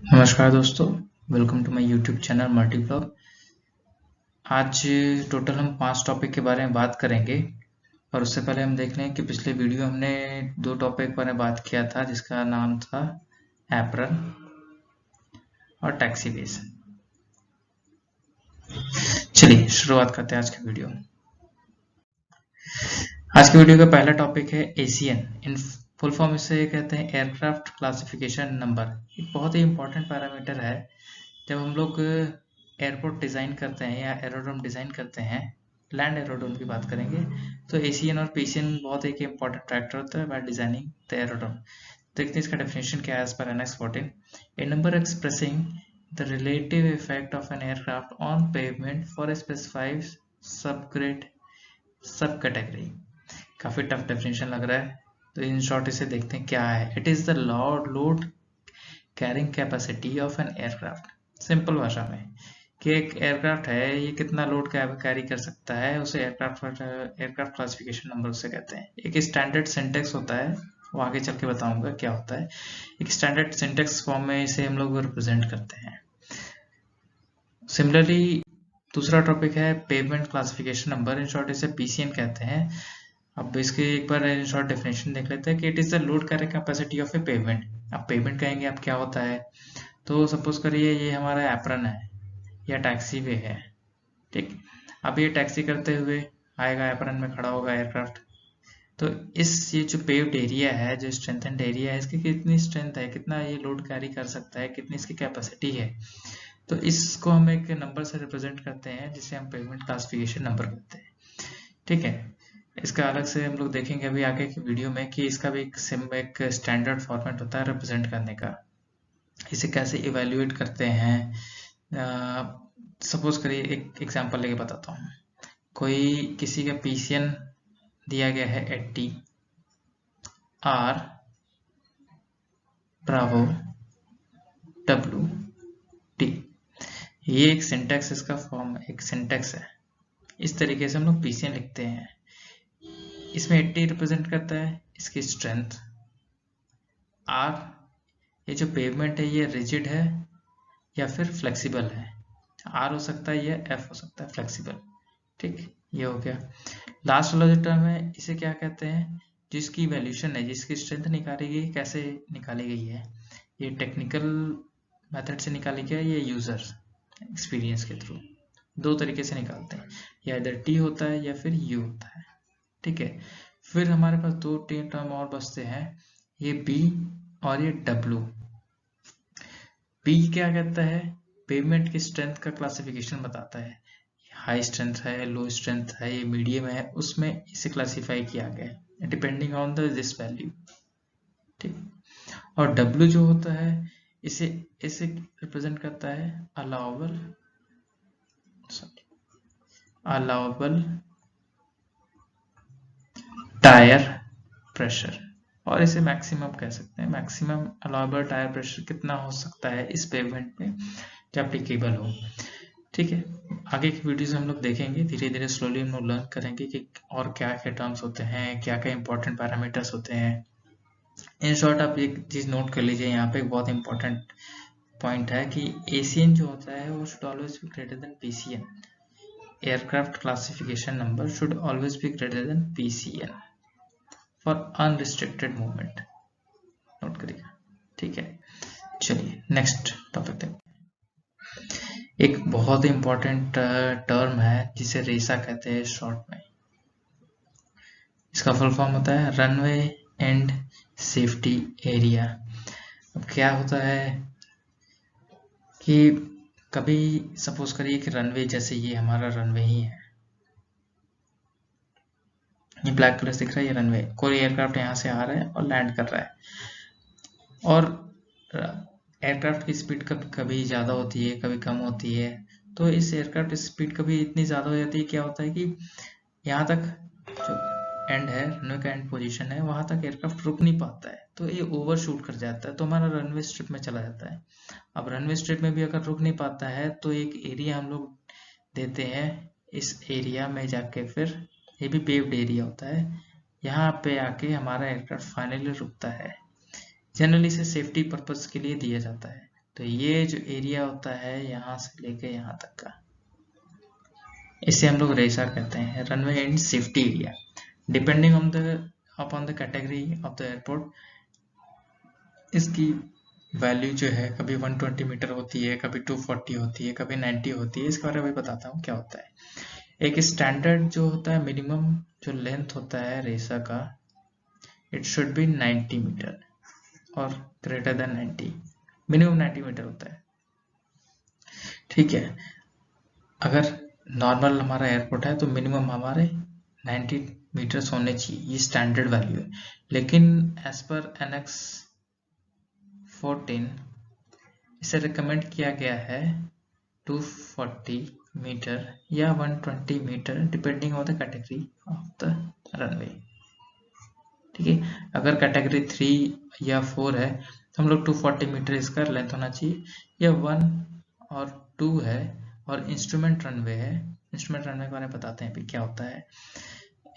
नमस्कार दोस्तों, welcome to my YouTube channel multi blog. आज टोटल हम 5 टॉपिक के बारे में बात करेंगे। और उससे पहले हम देख लें कि पिछले वीडियो हमने 2 टॉपिक के बारे में बात किया था, जिसका नाम था एप्रन और टैक्सी बेस। चलिए शुरुआत करते हैं आज की वीडियो। आज की वीडियो का पहला टॉपिक है एसीएन। इन फुल फॉर्म इसे कहते हैं एयरक्राफ्ट क्लासिफिकेशन नंबर। एक बहुत ही इंपॉर्टेंट पैरामीटर है जब हम लोग एयरपोर्ट डिज़ाइन करते हैं या एरोड्रोम डिज़ाइन करते हैं। लैंड एरोड्रोम की बात करेंगे तो एसीएन और पीसीएन बहुत एक इंपॉर्टेंट फैक्टर होता है बाय डिजाइनिंग द एरोड्रोम। देखते हैं इसका डेफिनेशन क्या है as per annex 14। A number expressing the relative effect of an aircraft on pavement for a specified subgrade sub category. काफी टफ डेफिनेशन लग रहा है, तो इन शॉर्ट इसे देखते हैं क्या है। It is the load carrying capacity of an aircraft. Simple भाषा में कि एक एयरक्राफ्ट है, ये कितना लोड कैरी कर सकता है, उसे एयरक्राफ्ट क्लासिफिकेशन नंबर उसे कहते हैं। एक स्टैंडर्ड सिंटेक्स होता है, वो आगे चल के बताऊंगा क्या होता है। एक स्टैंडर्ड सिंटेक्स फॉर्म में इसे हम लोग रिप्रेजेंट करते हैं। सिमिलरली दूसरा टॉपिक है pavement classification number, in short इसे पीसीएन कहते हैं। अब इसके एक बार इन शॉर्ट डेफिनेशन देख लेते हैं कि it is the load carrying capacity of A pavement. अब पेवमेंट कहेंगे अब क्या होता है, तो सपोज करिए ये हमारा एप्रन है या टैक्सी वे है, ठीक। अब ये टैक्सी करते हुए आएगा, एप्रन में खड़ा होगा एयरक्राफ्ट। तो ये जो पेव्ड एरिया है, जो स्ट्रेंथेंड एरिया है, इसकी कितनी स्ट्रेंथ है, कितना ये लोड कैरी कर सकता है, कितनी इसकी कैपेसिटी है, तो इसको हम एक नंबर से रिप्रेजेंट करते हैं जिसे हम पेवमेंट क्लासिफिकेशन नंबर कहते हैं, ठीक है। इसका अलग से हम लोग देखेंगे अभी आगे की वीडियो में कि इसका भी एक स्टैंडर्ड फॉर्मेट होता है रिप्रेजेंट करने का। इसे कैसे इवेल्युएट करते हैं, सपोज करिए एक एग्जांपल लेके बताता हूँ। कोई किसी का पीसीएन दिया गया है 80 आर ब्रावो डब्ल्यू टी। ये एक सिंटेक्स, इसका फॉर्म एक सिंटेक्स है। इस तरीके से हम लोग पीसीएन लिखते हैं। इसमें 80 रिप्रेजेंट करता है इसकी स्ट्रेंथ। आर, ये जो पेवमेंट है ये रिजिड है या फिर फ्लेक्सिबल है। आर हो सकता है या एफ हो सकता है फ्लेक्सिबल, ठीक। ये हो गया। लास्ट वाला जो टर्म है इसे क्या कहते हैं, जिसकी वैल्यूशन है, जिसकी स्ट्रेंथ निकाली गई, कैसे निकाली गई है, ये टेक्निकल मेथड से निकाली गई है, ये यूजर एक्सपीरियंस के थ्रू। दो तरीके से निकालते हैं, या इधर टी होता है या फिर यू होता है, ठीक है। फिर हमारे पास दो टर्म और बचते हैं, ये बी और ये डब्ल्यू। बी क्या कहता है, पेवमेंट की स्ट्रेंथ का क्लासिफिकेशन बताता है। हाई स्ट्रेंथ है, लो स्ट्रेंथ है, ये मीडियम है, उसमें इसे क्लासिफाई किया गया है depending on the this value, ठीक। और डब्ल्यू जो होता है इसे इसे रिप्रेजेंट करता है अलाउबल टायर प्रेशर, और इसे मैक्सिमम कह सकते हैं। मैक्सिमम अलाउबल टायर प्रेशर कितना हो सकता है इस पेवमेंट पे जो एप्लीकेबल हो, ठीक है। आगे की वीडियोस हम लोग देखेंगे, धीरे धीरे स्लोली हम लोग लर्न करेंगे कि और क्या क्या टर्म्स होते हैं, क्या क्या इंपॉर्टेंट पैरामीटर्स होते हैं। इन शॉर्ट आप एक चीज नोट कर लीजिए, यहाँ पे एक बहुत इंपॉर्टेंट पॉइंट है कि एसीएन जो होता है वो should always be greater than PCN. Aircraft classification number should always be greater than PCN for unrestricted movement. Note करिएगा, ठीक है। चलिए नेक्स्ट टॉपिक देखते हैं। एक बहुत इंपॉर्टेंट टर्म है जिसे रेसा कहते हैं शॉर्ट में। इसका फुल फॉर्म होता है रनवे एंड सेफ्टी एरिया। अब क्या होता है कि कभी सपोज करिए कि रनवे, जैसे ये हमारा रनवे ही है, ये ब्लैक कलर दिख रहा है, ये रनवे। कोई एयरक्राफ्ट यहाँ से आ रहा है और लैंड कर रहा है, और एयरक्राफ्ट की स्पीड कभी कभी ज़्यादा होती है, कभी कम होती है। तो इस एयरक्राफ्ट की स्पीड कभी इतनी ज़्यादा हो जाती है, क्या होता है कि यहाँ तक जो एंड है, रनवे का एंड पोजीशन है, वहां तक एयरक्राफ्ट रुक नहीं पाता है, तो ये ओवर शूट कर जाता है, तो हमारा रनवे स्ट्रिप में चला जाता है। अब रनवे स्ट्रिप में भी अगर रुक नहीं पाता है तो एक एरिया हम लोग देते हैं, इस एरिया में जाके फिर ये भी पेव्ड एरिया होता है, यहाँ पे आके हमारा एयरक्राफ्ट फाइनली रुकता है। जनरली इसे सेफ्टी पर्पस के लिए दिया जाता है। तो ये जो एरिया होता है यहाँ से लेके यहाँ तक का, इसे हम लोग रेशा कहते हैं, runway and safety area. Depending on the upon the category of the airport, इसकी वैल्यू जो है कभी 120 मीटर होती है, कभी 240 होती है, कभी 90 होती है। इसके बारे में बताता हूँ क्या होता है। एक स्टैंडर्ड जो होता है, मिनिमम जो लेंथ होता है रेशा का, इट शुड बी 90 मीटर और ग्रेटर देन 90, मिनिमम 90 मीटर होता है, ठीक है। अगर नॉर्मल हमारा एयरपोर्ट है तो मिनिमम हमारे 90 मीटर्स होने चाहिए, ये स्टैंडर्ड वैल्यू है। लेकिन एज पर एनेक्स 14 इसे रिकमेंड किया गया है 240 मीटर या 120 metre, depending on the category of the runway, ठीक है। अगर कैटेगरी 3 या 4 है तो हम लोग 240 मीटर इसका लेंथ होना चाहिए, या 1 और 2 है और इंस्ट्रूमेंट रनवे है। इंस्ट्रूमेंट रनवे के बारे में बताते हैं भी क्या होता है।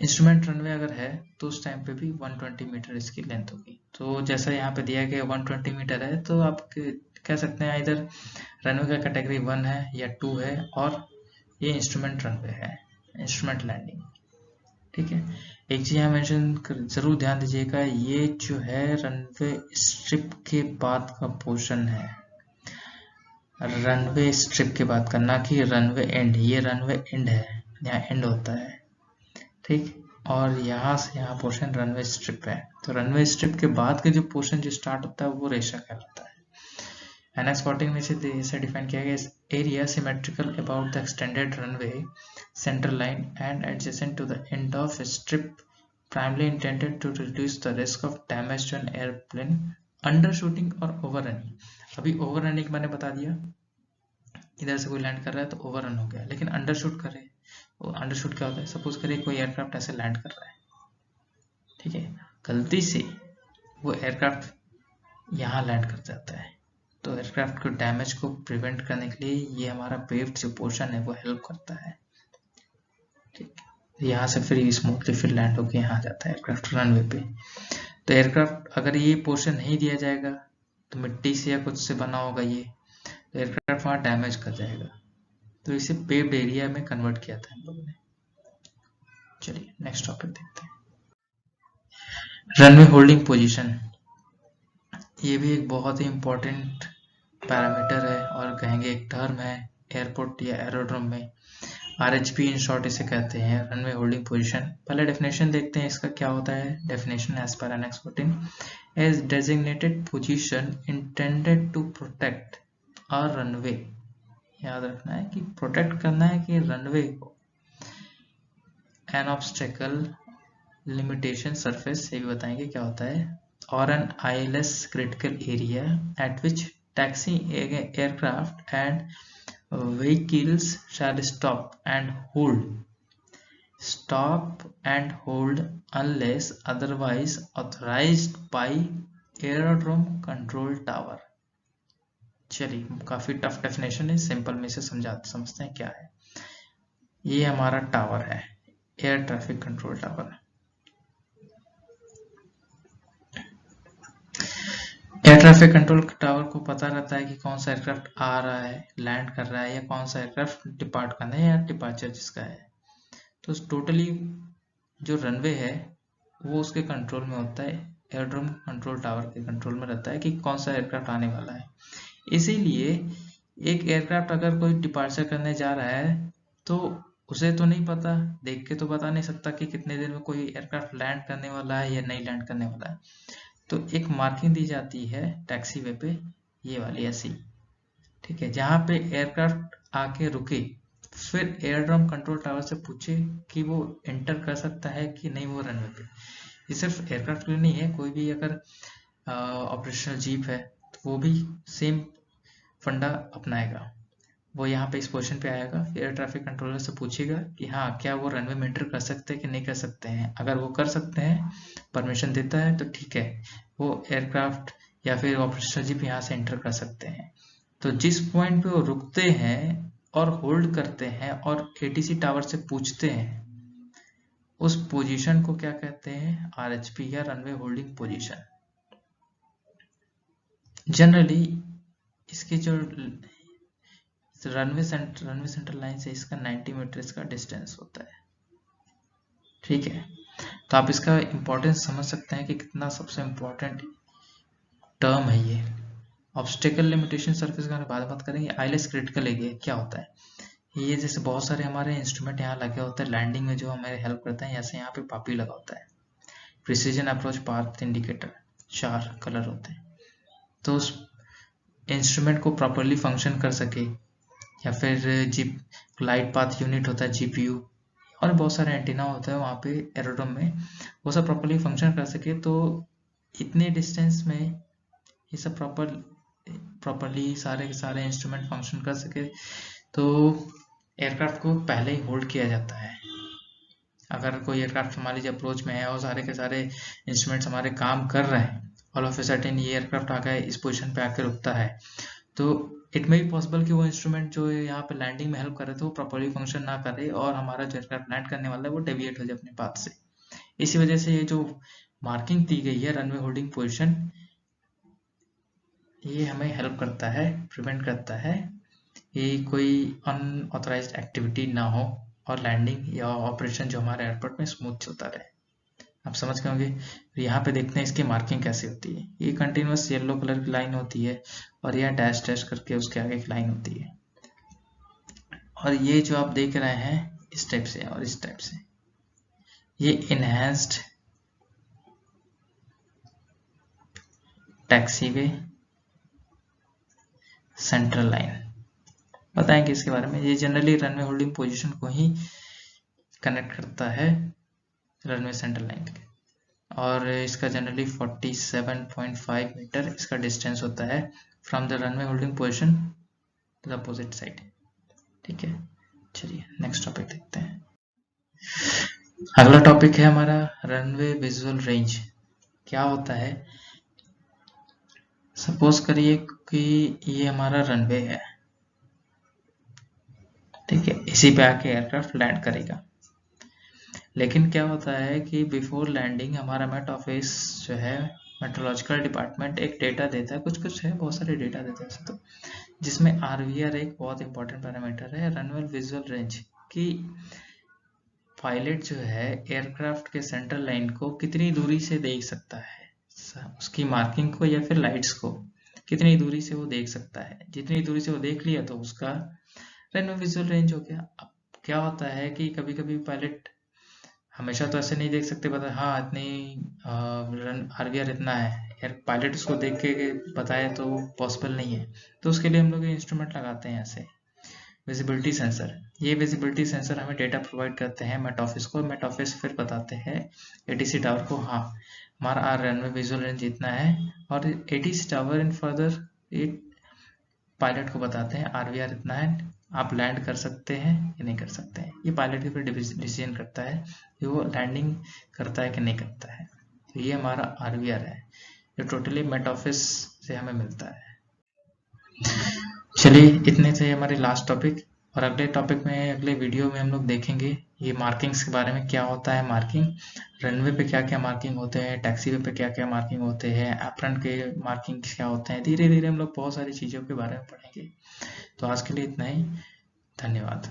इंस्ट्रूमेंट रनवे अगर है तो उस टाइम पे भी 120 मीटर इसकी लेंथ होगी। तो जैसा यहाँ पे दिया गया 120 मीटर है, तो आप कह सकते हैं इधर रनवे का कैटेगरी 1 है या 2 है, और ये इंस्ट्रूमेंट रनवे है, इंस्ट्रूमेंट लैंडिंग, ठीक है। एक चीज यहाँ मेंशन जरूर ध्यान दीजिएगा, ये जो है रनवे स्ट्रिप के बाद का पोर्शन है, रनवे स्ट्रिप के बाद का, ना कि रनवे एंड। ये रनवे एंड है, यहाँ एंड होता है, ठीक। और यहाँ से यहाँ पोर्शन रनवे स्ट्रिप है, तो रनवे स्ट्रिप के बाद के जो पोर्शन जो स्टार्ट होता है वो रेशा कहलाता है। एनेक्स 14 में इसे डिफाइन किया गया, area symmetrical about the extended runway centre line and adjacent to the end of strip, primarily intended to reduce the risk of damage to an airplane, undershooting और overrunning। अभी overrunning मैंने बता दिया, इधर से कोई लैंड कर रहा है तो ओवररन हो गया, लेकिन अंडरशूट करे, वो अंडरशूट क्या होता है, सपोज करिए कोई एयरक्राफ्ट ऐसे लैंड कर रहा है, ठीक है, गलती से वो एयरक्राफ्ट यहाँ लैंड कर जाता है, तो एयरक्राफ्ट को डैमेज को प्रिवेंट करने के लिए ये हमारा पेव्ड जो पोर्शन है वो हेल्प करता है, ठीक। यहाँ से फिर स्मूथली फिर लैंड होके यहाँ जाता है एयरक्राफ्ट रनवे पे। तो एयरक्राफ्ट अगर ये पोर्शन नहीं दिया जाएगा तो मिट्टी से या कुछ से बना होगा ये, तो एयरक्राफ्ट वहाँ डैमेज कर जाएगा, तो इसे पेव्ड एरिया में कन्वर्ट किया था हम लोगों ने। चलिए नेक्स्ट टॉपिक देखते हैं, रनवे होल्डिंग पोजीशन। ये भी एक बहुत ही इम्पोर्टेंट पैरामीटर है और कहेंगे एक टर्म है एयरपोर्ट या एरोड्रोम में। RHP इन शॉर्ट इसे कहते हैं, रनवे होल्डिंग पोजीशन। पहले डेफिनेशन देखते हैं इसका क्या होता है। Definition as per annex 14 as designated position intended to protect a runway, याद रखना है कि प्रोटेक्ट करना है कि रनवे को, एन ऑब्स्टेकल लिमिटेशन सरफेस, ये भी बताएंगे क्या होता है, और an ILS critical area at which taxi aircraft and vehicles shall stop and hold unless otherwise authorized by aerodrome control tower। चलिए काफी टफ डेफिनेशन है, सिंपल में इसे समझते हैं क्या है। ये हमारा टावर है, air traffic control tower. Air traffic control tower को पता रहता है कि कौन सा एयरक्राफ्ट आ रहा है, लैंड कर रहा है, या कौन सा एयरक्राफ्ट डिपार्ट करना है या डिपार्चर जिसका है। तो टोटली जो रनवे है वो उसके कंट्रोल में होता है, एयरड्रोम कंट्रोल टावर के कंट्रोल में रहता है कि कौन सा एयरक्राफ्ट आने वाला है। इसीलिए एक एयरक्राफ्ट अगर कोई डिपार्चर करने जा रहा है तो उसे तो नहीं पता, देख के तो बता नहीं सकता कि कितने देर में कोई एयरक्राफ्ट लैंड करने वाला है या नहीं लैंड करने वाला है। तो एक मार्किंग दी जाती है टैक्सी वे पे, ये वाली ऐसी, ठीक है, जहाँ पे एयरक्राफ्ट आके रुके, फिर एयरड्रोम कंट्रोल टावर से पूछे कि वो एंटर कर सकता है कि नहीं वो रनवे पे। ये सिर्फ एयरक्राफ्ट के लिए नहीं है, कोई भी अगर ऑपरेशनल जीप है तो वो भी सेम फंडा अपनाएगा। वो यहाँ पे इस पोजीशन पे आएगा, एयर ट्रैफिक कंट्रोलर से पूछेगा कि हाँ क्या वो रनवे में एंटर कर सकते हैं कि नहीं कर सकते हैं। अगर वो कर सकते हैं, परमिशन देता है, तो ठीक है, वो एयरक्राफ्ट या फिर ऑपरेशनल जीप यहाँ से एंटर कर सकते हैं। तो जिस पॉइंट पे वो रुकते हैं और होल्ड करते हैं और ATC टावर से पूछते हैं, उस पोजीशन को क्या कहते हैं, RHP या रनवे होल्डिंग पोजीशन। जनरली इसकी जो रनवे सेंटर लाइन से इसका 90 मीटर इसका डिस्टेंस होता है। ठीक है, तो आप इसका इम्पोर्टेंस समझ सकते हैं कि कितना सबसे इम्पोर्टेंट टर्म है ये। ऑब्स्टेकल लिमिटेशन सरफेस का बात करेंगे। आईएलएस क्रिटिकल एरिया क्या होता है? ये जैसे बहुत सारे हमारे इंस्ट्रूमेंट यहाँ लगे होते हैं लैंडिंग में जो हमें हेल्प करते हैं, जैसे यहाँ पे पापी लगा होता है, precision approach path indicator, 4 colour होते हैं। तो उस इंस्ट्रूमेंट को प्रॉपरली फंक्शन कर सके, या फिर जीप ग्लाइड पाथ यूनिट होता है जीपीयू, और बहुत सारे एंटीना होता है वहाँ पे एरोड्रोम में, वो सब प्रॉपरली फंक्शन कर सके। तो इतने डिस्टेंस में ये सब प्रॉपरली सारे के सारे इंस्ट्रूमेंट फंक्शन कर सके, तो एयरक्राफ्ट को पहले ही होल्ड किया जाता है। अगर कोई एयरक्राफ्ट मान लीजिए अप्रोच में है और सारे के सारे इंस्ट्रूमेंट्स हमारे काम कर रहे हैं, ऑल ऑफ ए सडन ये एयरक्राफ्ट आ गए इस पोजीशन पे आकर रुकता है, तो इट मे बी पॉसिबल कि वो इंस्ट्रूमेंट जो यहाँ पे लैंडिंग में हेल्प कर रहे थे वो प्रॉपरली फंक्शन ना करे और हमारा जो एयरक्राफ्ट लैंड करने वाला है वो डेविएट हो जाए अपने पाथ से। इसी वजह से ये जो मार्किंग दी गई है रनवे होल्डिंग पोजीशन, ये हमें हेल्प करता है, प्रिवेंट करता है ये कोई अनऑथराइज्ड एक्टिविटी ना हो और लैंडिंग या ऑपरेशन जो हमारे एयरपोर्ट में स्मूथ चलता रहे। आप समझ गए होंगे। यहाँ पे देखते हैं इसकी मार्किंग कैसे होती है। ये कंटिन्यूअस येलो कलर की लाइन होती है और यह डैश डैश करके उसके आगे एक लाइन होती है, और ये जो आप देख रहे हैं इस टाइप से और इस टाइप से, ये इनहैंस्ड टैक्सीवे सेंट्रल लाइन बताएंगे इसके बारे में। ये जनरली रनवे होल्डिंग पोजीशन को ही कनेक्ट करता है रनवे सेंट्रल लाइन के, और इसका जनरली 47.5 मीटर इसका डिस्टेंस होता है from the runway holding position to the opposite side. ठीक है, चलिए नेक्स्ट टॉपिक देखते हैं। अगला टॉपिक है हमारा रनवे विजुअल रेंज। क्या होता है? सपोज करिए कि ये हमारा रनवे है, ठीक है, इसी पे आके एयरक्राफ्ट लैंड करेगा। लेकिन क्या होता है कि बिफोर लैंडिंग हमारा मेट ऑफिस जो है, मेट्रोलॉजिकल डिपार्टमेंट एक डेटा देता है, कुछ है, बहुत सारे डेटा देते हैं तो, जिसमें आरवीआर एक बहुत इंपॉर्टेंट पैरामीटर है, रनवे विजुअल रेंज की। पायलट जो है एयरक्राफ्ट के सेंट्रल लाइन को कितनी दूरी से देख सकता है, उसकी मार्किंग को या फिर लाइट्स को कितनी दूरी से वो देख सकता है। जितनी दूरी से वो देख लिया तो उसका रनवे विजुअल रेंज हो गया। अब क्या होता है कि कभी कभी पायलट हमेशा तो ऐसे नहीं देख सकते, बता हाँ इतनी आरवीआर इतना है, पायलट उसको देख के बताए तो पॉसिबल नहीं है। तो उसके लिए हम लोग इंस्ट्रूमेंट लगाते हैं ऐसे विजिबिलिटी सेंसर। ये विजिबिलिटी सेंसर हमें डेटा प्रोवाइड करते हैं मेट ऑफिस को, मेट ऑफिस फिर बताते हैं एटीसी टावर को, हाँ हमारा रनवे विजुअल रेंज इतना है, और ATC tower in further pilot को बताते हैं आरवीआर इतना है, आप लैंड कर सकते हैं या नहीं कर सकते हैं। ये पायलट के फिर डिसीजन करता है कि वो लैंडिंग करता है कि नहीं करता है। तो ये हमारा आरवीआर है, जो टोटली मेट ऑफिस से हमें मिलता है। चलिए इतने थे हमारे लास्ट टॉपिक, और अगले टॉपिक में अगले वीडियो में हम लोग देखेंगे ये मार्किंग्स के बारे में, क्या होता है मार्किंग, रनवे पे क्या क्या मार्किंग होते हैं, टैक्सीवे पे क्या क्या मार्किंग होते हैं, एप्रन के मार्किंग क्या होते हैं। धीरे धीरे हम लोग बहुत सारी चीज़ों के बारे में पढ़ेंगे। तो आज के लिए इतना ही, धन्यवाद।